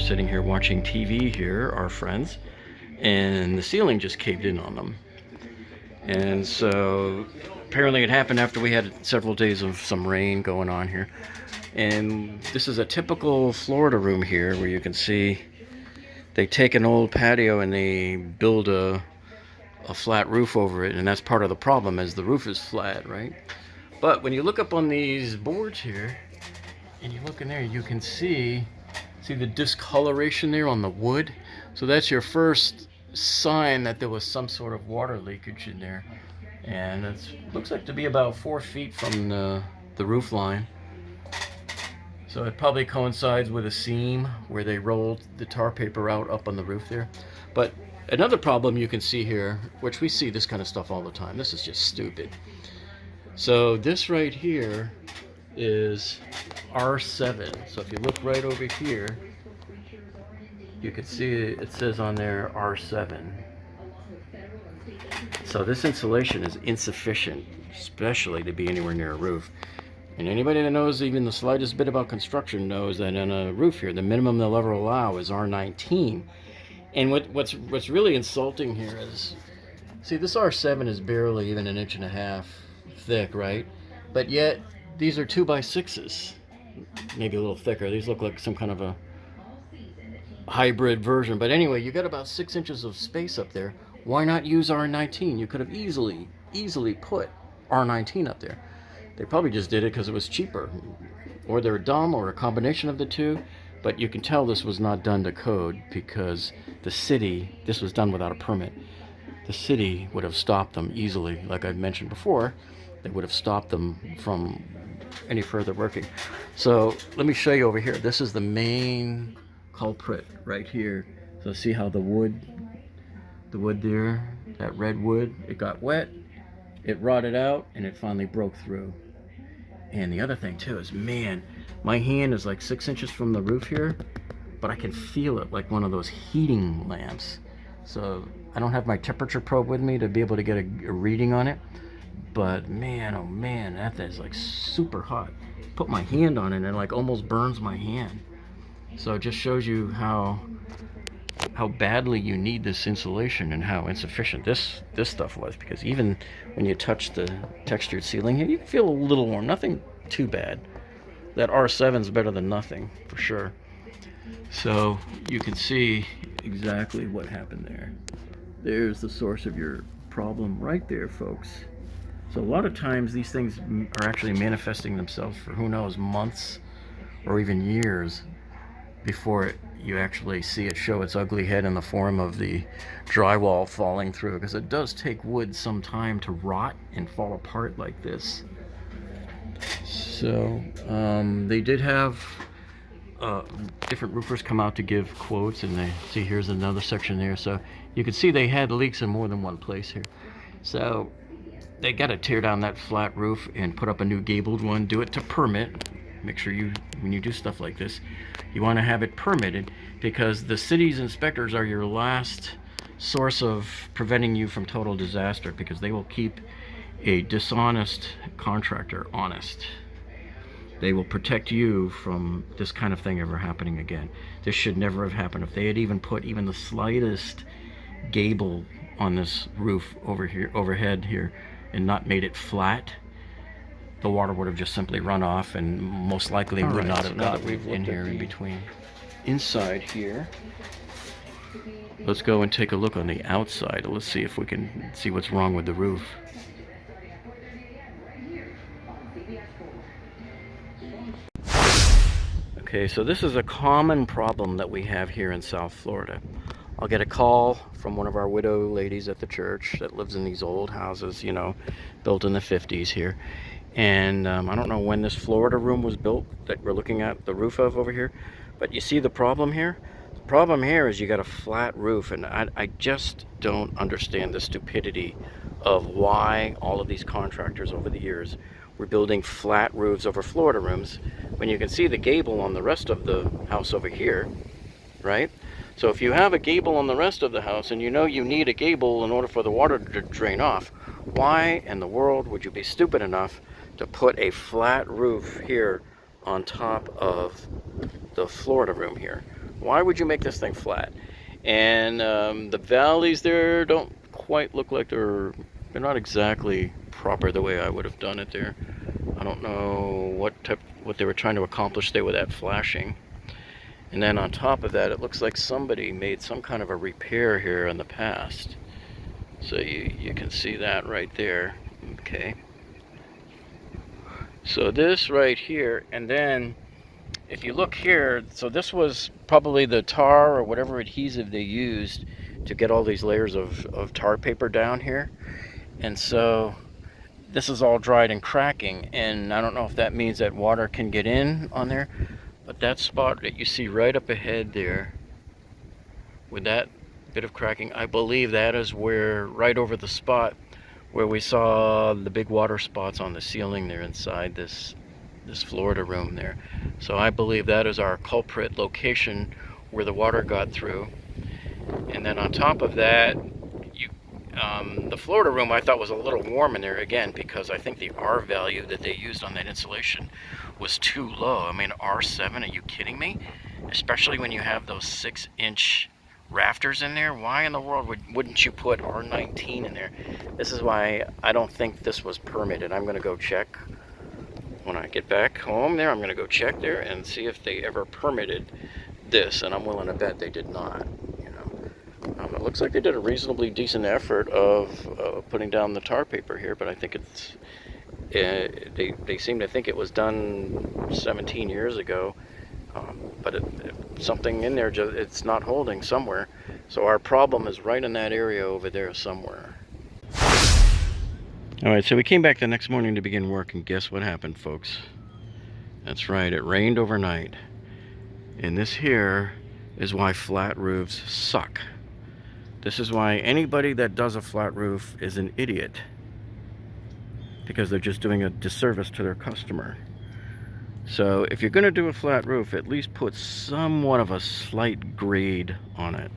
sitting here watching TV here, our friends, and the ceiling just caved in on them. And so apparently it happened after we had several days of some rain going on here. And this is a typical Florida room here where you can see they take an old patio and they build a flat roof over it, and that's part of the problem is the roof is flat, right? But when you look up on these boards here and you look in there, you can see the discoloration there on the wood. So that's your first sign that there was some sort of water leakage in there. And it looks like to be about 4 feet from the roof line. So it probably coincides with a seam where they rolled the tar paper out up on the roof there. But another problem you can see here, which we see this kind of stuff all the time, this is just stupid. So this right here is R7. So if you look right over here, you can see it says on there R7. So this insulation is insufficient, especially to be anywhere near a roof. And anybody that knows even the slightest bit about construction knows that on a roof here, the minimum they'll ever allow is R19. And what's really insulting here is, see, this R7 is barely even 1.5 inches thick, right? But yet these are 2x6s, maybe a little thicker. These look like some kind of a hybrid version. But anyway, you got about 6 inches of space up there. Why not use R19? You could have easily put R19 up there. They probably just did it because it was cheaper, or they're dumb, or a combination of the two. But you can tell this was not done to code because the city, this was done without a permit. The city would have stopped them easily. Like I mentioned before, they would have stopped them from any further working. So let me show you over here. This is the main culprit right here. So see how the wood there, that red wood, it got wet, it rotted out, and it finally broke through. And the other thing too is, man, my hand is like 6 inches from the roof here, but I can feel it like one of those heating lamps. So I don't have my temperature probe with me to be able to get a reading on it. But man, oh man, that is like super hot. Put my hand on it and it like almost burns my hand. So it just shows you how badly you need this insulation and how insufficient this stuff was. Because even when you touch the textured ceiling here, you can feel a little warm. Nothing too bad. That R7 is better than nothing for sure. So you can see exactly what happened there. There's the source of your problem right there, folks. So a lot of times these things are actually manifesting themselves for, who knows, months or even years before you actually see it show its ugly head in the form of the drywall falling through, because it does take wood some time to rot and fall apart like this. So they did have different roofers come out to give quotes, and they see here's another section there. So you can see they had leaks in more than one place here. So they got to tear down that flat roof and put up a new gabled one. Do it to permit. Make sure when you do stuff like this, you want to have it permitted, because the city's inspectors are your last source of preventing you from total disaster, because they will keep a dishonest contractor honest. They will protect you from this kind of thing ever happening again. This should never have happened. If they had even put even the slightest gable on this roof overhead here and not made it flat, the water would have just simply run off and most likely would not have gotten in here in between. Inside here, let's go and take a look on the outside. Let's see if we can see what's wrong with the roof. Okay, so this is a common problem that we have here in South Florida. I'll get a call from one of our widow ladies at the church that lives in these old houses, you know, built in the 50s here. And I don't know when this Florida room was built that we're looking at the roof of over here, but you see the problem here? The problem here is you got a flat roof, and I just don't understand the stupidity of why all of these contractors over the years were building flat roofs over Florida rooms when you can see the gable on the rest of the house over here, right? So if you have a gable on the rest of the house and you know you need a gable in order for the water to drain off, why in the world would you be stupid enough to put a flat roof here on top of the Florida room here? Why would you make this thing flat? And the valleys there don't quite look like they're not exactly proper the way I would have done it there. I don't know what they were trying to accomplish there with that flashing. And then on top of that, it looks like somebody made some kind of a repair here in the past. So you can see that right there. Okay. So this right here, and then if you look here, so this was probably the tar or whatever adhesive they used to get all these layers of tar paper down here. And so this is all dried and cracking, and I don't know if that means that water can get in on there, but that spot that you see right up ahead there with that bit of cracking, I believe that is where, right over the spot where we saw the big water spots on the ceiling there inside this Florida room there. So I believe that is our culprit location where the water got through. And then on top of that, the Florida room I thought was a little warm in there again, because I think the R value that they used on that insulation was too low. I mean, R7, are you kidding me? Especially when you have those 6-inch rafters in there. Why in the world wouldn't you put R19 in there? This is why I don't think this was permitted. I'm going to go check when I get back home there. I'm going to go check there and see if they ever permitted this, and I'm willing to bet they did not. It looks like they did a reasonably decent effort of putting down the tar paper here, but I think it's they seem to think it was done 17 years ago, but something in there, it's not holding somewhere. So our problem is right in that area over there somewhere. All right, so we came back the next morning to begin work, and guess what happened, folks? That's right, it rained overnight. And this here is why flat roofs suck. This is why anybody that does a flat roof is an idiot, because they're just doing a disservice to their customer. So if you're going to do a flat roof, at least put somewhat of a slight grade on it,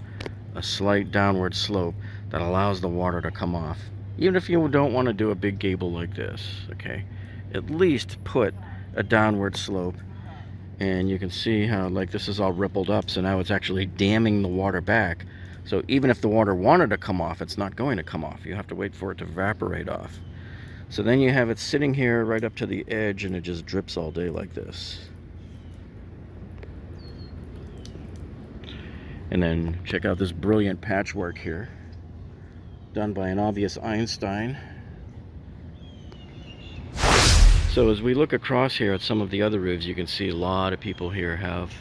a slight downward slope that allows the water to come off. Even if you don't want to do a big gable like this, okay, at least put a downward slope. And you can see how, like, this is all rippled up, so now it's actually damming the water back. So even if the water wanted to come off, it's not going to come off. You have to wait for it to evaporate off. So then you have it sitting here right up to the edge, and it just drips all day like this. And then check out this brilliant patchwork here, done by an obvious Einstein. So as we look across here at some of the other roofs, you can see a lot of people here have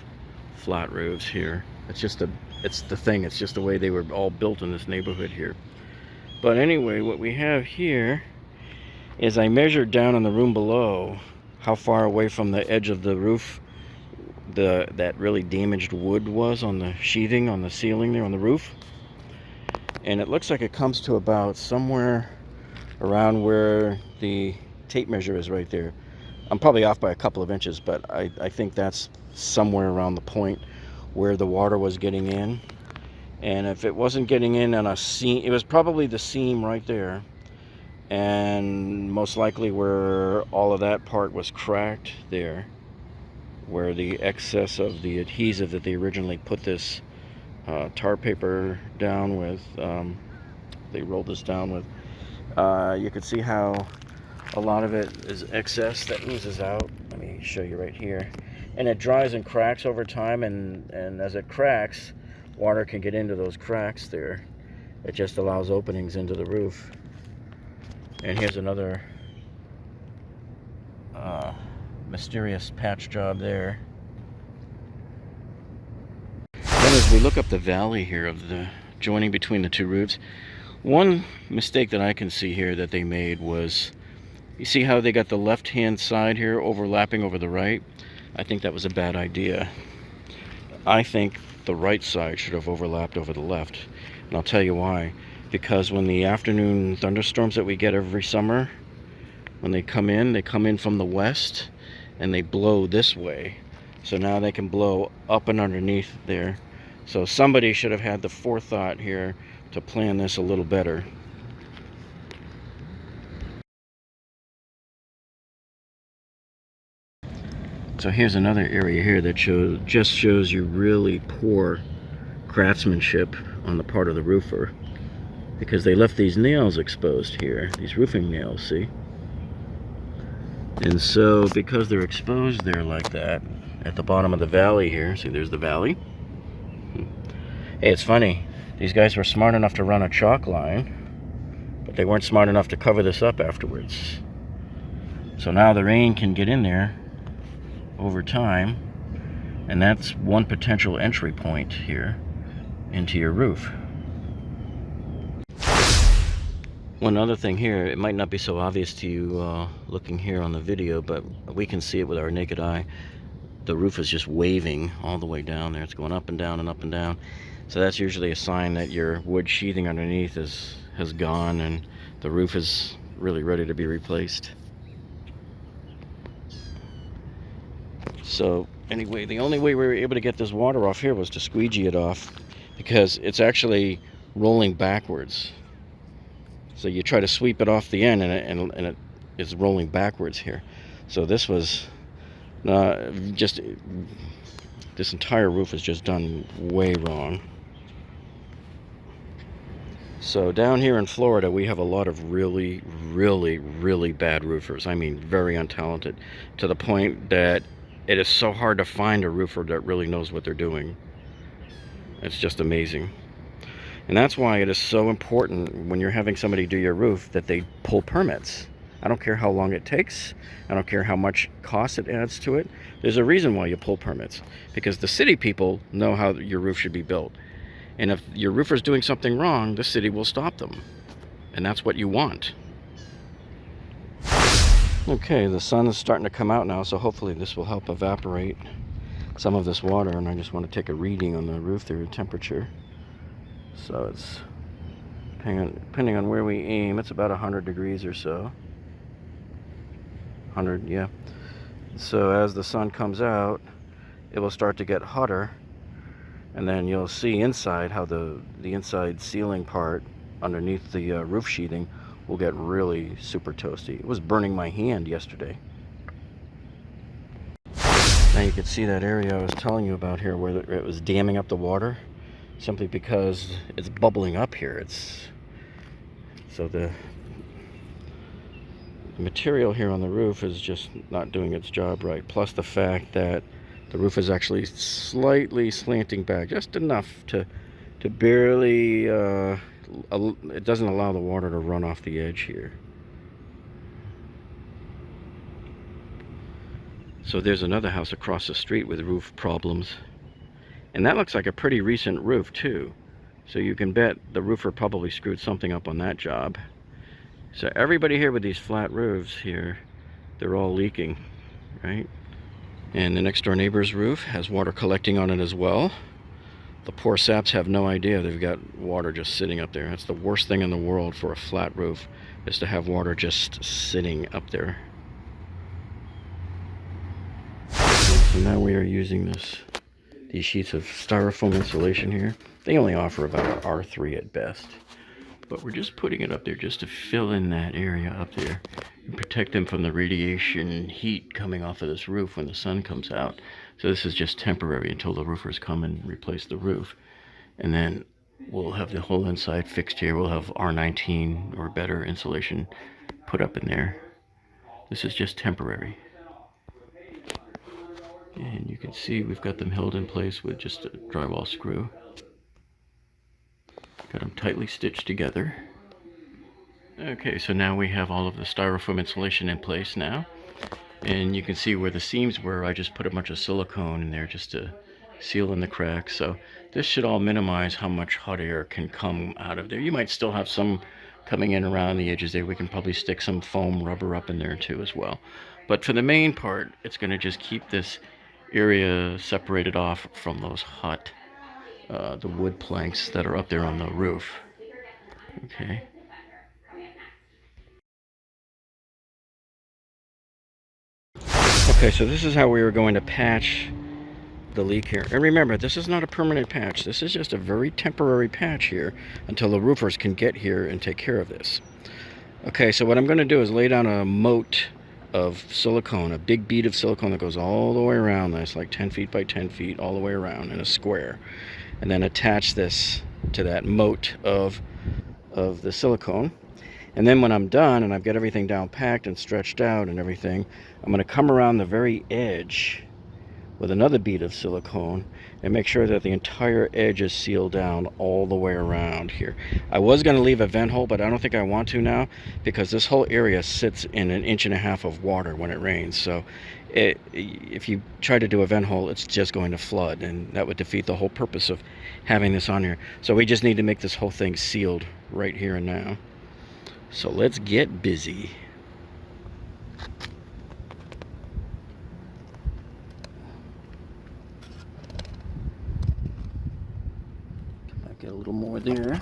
flat roofs here. It's just it's just the way they were all built in this neighborhood here. But anyway, what we have here is I measured down in the room below how far away from the edge of the roof that really damaged wood was on the sheathing on the ceiling there on the roof. And it looks like it comes to about somewhere around where the tape measure is right there. I'm probably off by a couple of inches, but I think that's somewhere around the point where the water was getting in. And if it wasn't getting in on a seam, it was probably the seam right there, and most likely where all of that part was cracked there, where the excess of the adhesive that they originally put this tar paper down with, they rolled this down with, you can see how a lot of it is excess that oozes out. Let me show you right here. And it dries and cracks over time, and as it cracks, water can get into those cracks there. It just allows openings into the roof. And here's another mysterious patch job there. Then as we look up the valley here of the joining between the two roofs, one mistake that I can see here that they made was, you see how they got the left-hand side here overlapping over the right? I think that was a bad idea. I think the right side should have overlapped over the left. And I'll tell you why. Because when the afternoon thunderstorms that we get every summer, when they come in from the west, and they blow this way. So now they can blow up and underneath there. So somebody should have had the forethought here to plan this a little better. So here's another area here that just shows you really poor craftsmanship on the part of the roofer, because they left these nails exposed here, these roofing nails, see? And so because they're exposed there like that at the bottom of the valley here, see, there's the valley. Hey, it's funny, these guys were smart enough to run a chalk line, but they weren't smart enough to cover this up afterwards. So now the rain can get in there over time, and that's one potential entry point here into your roof. One other thing here, it might not be so obvious to you looking here on the video, but we can see it with our naked eye. The roof is just waving all the way down there. It's going up and down and up and down. So that's usually a sign that your wood sheathing underneath has gone and the roof is really ready to be replaced. So anyway, the only way we were able to get this water off here was to squeegee it off, because it's actually rolling backwards. So you try to sweep it off the end, and it is rolling backwards here. So this was this entire roof is just done way wrong. So down here in Florida, we have a lot of really, really, really bad roofers. I mean, very untalented, to the point that it is so hard to find a roofer that really knows what they're doing. It's just amazing. And that's why it is so important when you're having somebody do your roof that they pull permits. I don't care how long it takes. I don't care how much cost it adds to it. There's a reason why you pull permits, because the city people know how your roof should be built. And if your roofer's doing something wrong, the city will stop them. And that's what you want. Okay, the sun is starting to come out now, so hopefully this will help evaporate some of this water. And I just want to take a reading on the roof there, temperature. So it's, depending on where we aim, it's about 100 degrees or so. 100, yeah. So as the sun comes out, it will start to get hotter, and then you'll see inside how the inside ceiling part underneath the roof sheathing will get really super toasty. It was burning my hand yesterday. Now you can see that area I was telling you about here where it was damming up the water, simply because it's bubbling up here. So the material here on the roof is just not doing its job right, plus the fact that the roof is actually slightly slanting back, just enough to barely, it doesn't allow the water to run off the edge here. So there's another house across the street with roof problems, and that looks like a pretty recent roof too. So you can bet the roofer probably screwed something up on that job. So everybody here with these flat roofs here, they're all leaking, right? And the next door neighbor's roof has water collecting on it as well. The poor saps have no idea they've got water just sitting up there. That's the worst thing in the world for a flat roof, is to have water just sitting up there. So now we are using these sheets of styrofoam insulation here. They only offer about an R3 at best, but we're just putting it up there just to fill in that area up there and protect them from the radiation heat coming off of this roof when the sun comes out. So this is just temporary until the roofers come and replace the roof, and then we'll have the whole inside fixed here. We'll have R19 or better insulation put up in there. This is just temporary. And you can see we've got them held in place with just a drywall screw. Got them tightly stitched together. Okay, so now we have all of the styrofoam insulation in place now. And you can see where the seams were. I just put a bunch of silicone in there just to seal in the cracks. So this should all minimize how much hot air can come out of there. You might still have some coming in around the edges there. We can probably stick some foam rubber up in there too as well. But for the main part, it's going to just keep this area separated off from those hot the wood planks that are up there on the roof. Okay. Okay, so this is how we were going to patch the leak here. And remember, this is not a permanent patch. This is just a very temporary patch here until the roofers can get here and take care of this. Okay, so what I'm going to do is lay down a moat of silicone, a big bead of silicone that goes all the way around this, like 10 feet by 10 feet, all the way around in a square. And then attach this to that moat of the silicone. And then when I'm done and I've got everything down packed and stretched out and everything, I'm going to come around the very edge with another bead of silicone and make sure that the entire edge is sealed down all the way around here. I was going to leave a vent hole, but I don't think I want to now, because this whole area sits in 1.5 inches of water when it rains. So if you try to do a vent hole, it's just going to flood, and that would defeat the whole purpose of having this on here. So we just need to make this whole thing sealed right here and now. So let's get busy. Get a little more there.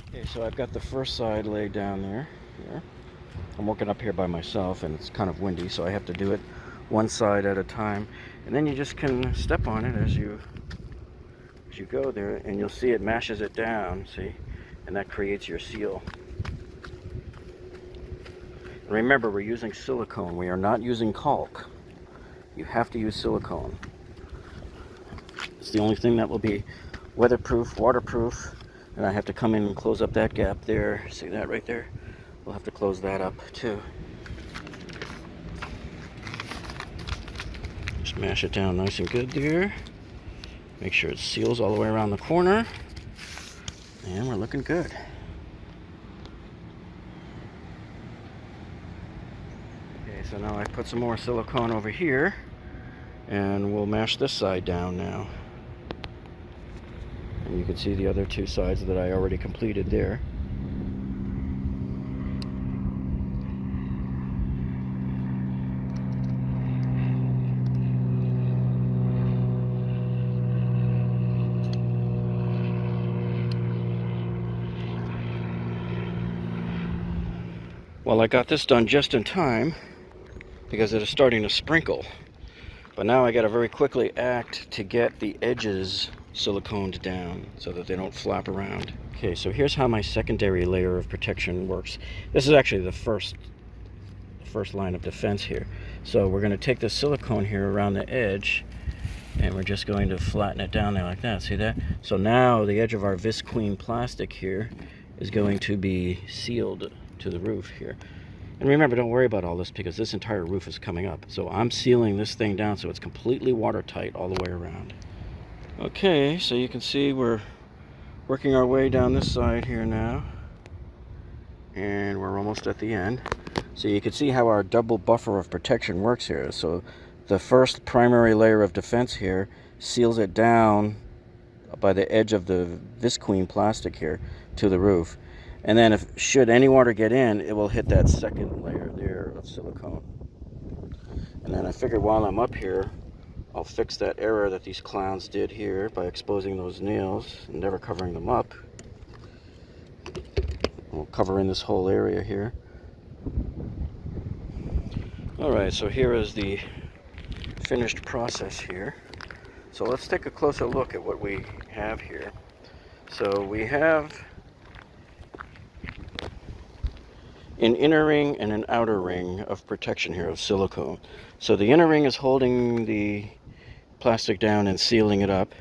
Okay, so I've got the first side laid down there. Here. I'm working up here by myself, and it's kind of windy, so I have to do it one side at a time. And then you just can step on it as you go there, and you'll see it mashes it down, see? And that creates your seal. And remember, we're using silicone. We are not using caulk. You have to use silicone. It's the only thing that will be weatherproof, waterproof. And I have to come in and close up that gap there. See that right there? We'll have to close that up too. Just mash it down nice and good there. Make sure it seals all the way around the corner. And we're looking good. Okay, so now I put some more silicone over here, and we'll mash this side down now. And you can see the other two sides that I already completed there. Well, I got this done just in time because it is starting to sprinkle. But now I got to very quickly act to get the edges siliconed down so that they don't flap around. Okay, so here's how my secondary layer of protection works. This is actually the first line of defense here. So we're going to take the silicone here around the edge, and we're just going to flatten it down there like that. See that? So now the edge of our visqueen plastic here is going to be sealed to the roof here. And remember, don't worry about all this because this entire roof is coming up. So I'm sealing this thing down so it's completely watertight all the way around. Okay, so you can see we're working our way down this side here now. And we're almost at the end. So you can see how our double buffer of protection works here. So the first primary layer of defense here seals it down by the edge of the visqueen plastic here to the roof. And then should any water get in, it will hit that second layer there of silicone. And then I figured while I'm up here, I'll fix that error that these clowns did here by exposing those nails and never covering them up. We'll cover in this whole area here. Alright, so here is the finished process here. So let's take a closer look at what we have here. So we have an inner ring and an outer ring of protection here of silicone. So the inner ring is holding the plastic down and sealing it up.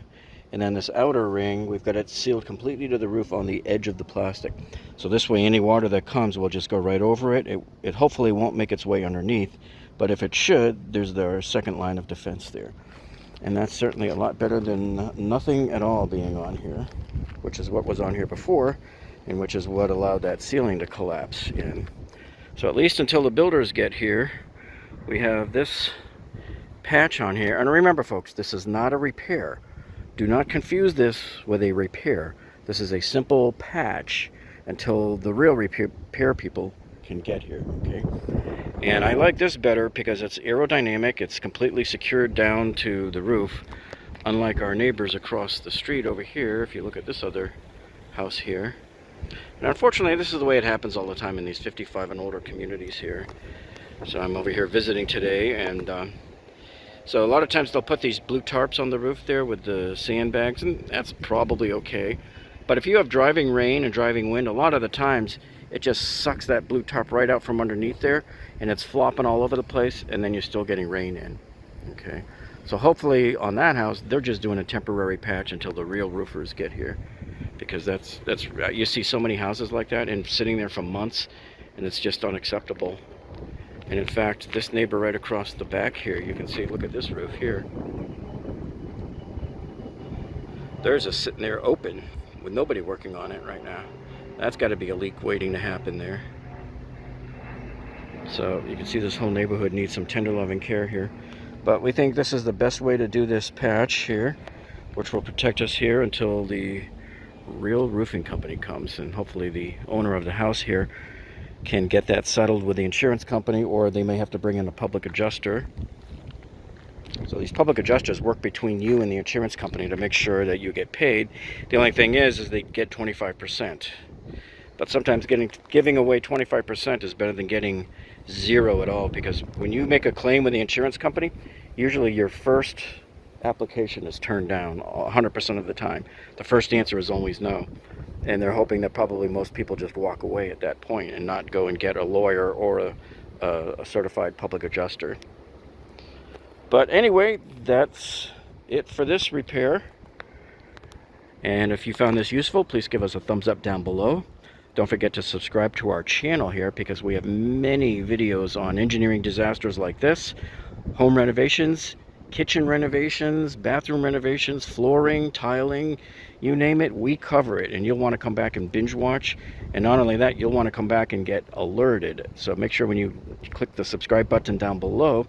And then this outer ring, we've got it sealed completely to the roof on the edge of the plastic. So this way any water that comes will just go right over it. It hopefully won't make its way underneath. But if it should, there's our second line of defense there. And that's certainly a lot better than nothing at all being on here, which is what was on here before, and which is what allowed that ceiling to collapse in. So at least until the builders get here, we have this patch on here. And remember folks, this is not a repair. Do not confuse this with a repair. This is a simple patch until the real repair people can get here, okay? And I like this better because it's aerodynamic. It's completely secured down to the roof, unlike our neighbors across the street over here. If you look at this other house here, and unfortunately this is the way it happens all the time in these 55 and older communities here. So I'm over here visiting today, and so a lot of times they'll put these blue tarps on the roof there with the sandbags, and that's probably okay. But if you have driving rain and driving wind, a lot of the times it just sucks that blue tarp right out from underneath there, and it's flopping all over the place, and then you're still getting rain in. Okay, so hopefully on that house they're just doing a temporary patch until the real roofers get here, because that's you see so many houses like that and sitting there for months, and it's just unacceptable. And in fact, this neighbor right across the back here, you can see, look at this roof here. There's a sitting there open with nobody working on it right now. That's got to be a leak waiting to happen there. So you can see this whole neighborhood needs some tender loving care here. But we think this is the best way to do this patch here, which will protect us here until the real roofing company comes, and hopefully the owner of the house here can get that settled with the insurance company, or they may have to bring in a public adjuster. So these public adjusters work between you and the insurance company to make sure that you get paid. The only thing is they get 25%. But sometimes giving away 25% is better than getting zero at all, because when you make a claim with the insurance company, usually your first application is turned down 100% of the time. The first answer is always no. And they're hoping that probably most people just walk away at that point and not go and get a lawyer or a certified public adjuster. But anyway, that's it for this repair. And if you found this useful, please give us a thumbs up down below. Don't forget to subscribe to our channel here, because we have many videos on engineering disasters like this, home renovations, kitchen renovations, bathroom renovations, flooring, tiling, you name it, we cover it. And you'll want to come back and binge watch. And not only that, you'll want to come back and get alerted. So make sure when you click the subscribe button down below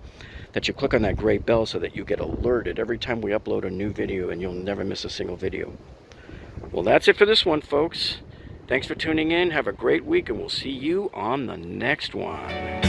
that you click on that gray bell so that you get alerted every time we upload a new video, and you'll never miss a single video. Well, that's it for this one, folks. Thanks for tuning in. Have a great week, and we'll see you on the next one.